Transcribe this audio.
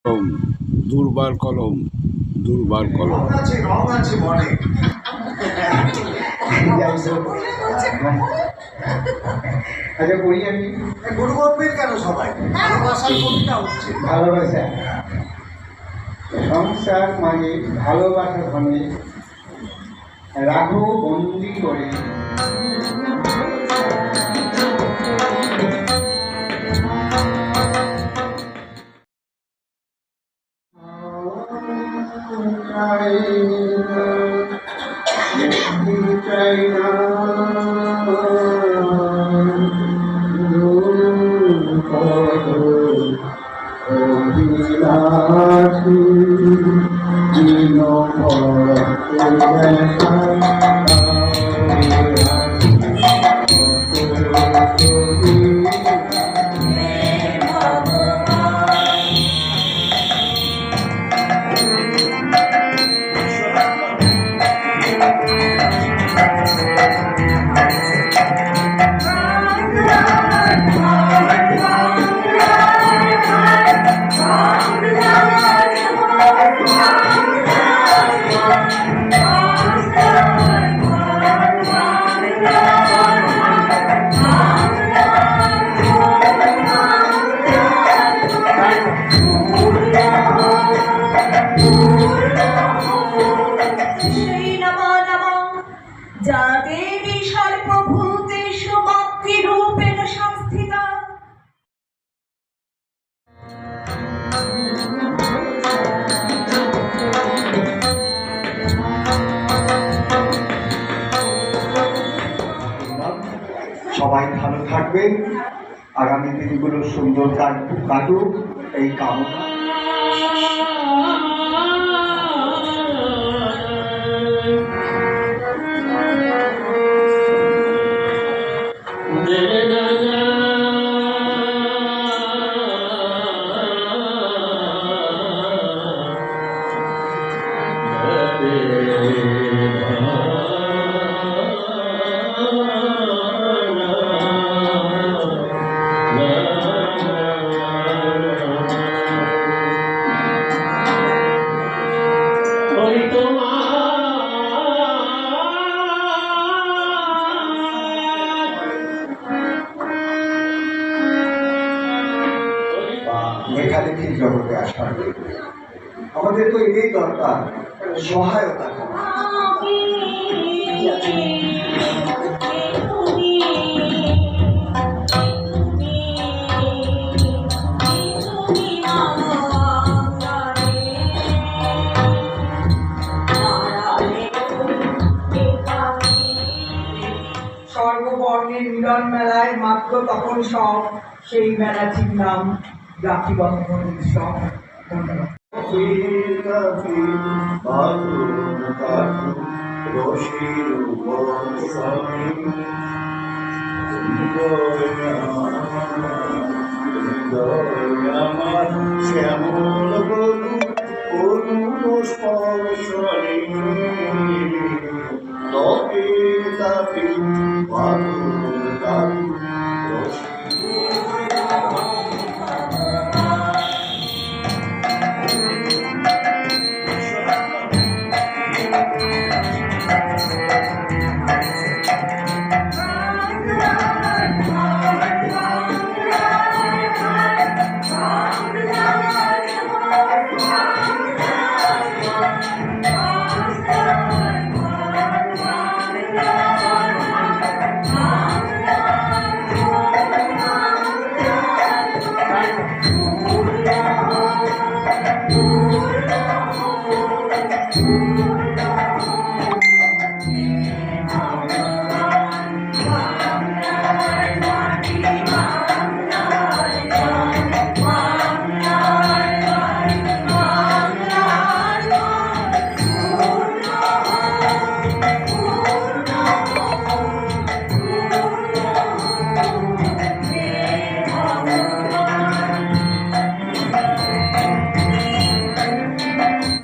কলম, দুর্বার কলম, দুর্বার কলম। রং আছে মনে। আচ্ছা বলি আমি গুরু গম্ভীর কেন সবাই? ভালোবাসার কবিতা হচ্ছে। ভালোবাসা সংসার মানে ভালোবাসা ধনে রাঘব বন্দি করে চাই না অভিলাষী সবাই ভালো থাকবেন, আগামী দিনগুলো সুন্দর কাটুক এই কামনা। লেখালেখির জগতে আসার আমাদের তো এটাই দরকার, সহায়তা করা। সর্ববর্ণের মিলন মেলায় মাত্র তখন সব সেই মেলাটির নাম রাখি বন্ধন উৎসব। শ্যামল পুষ্প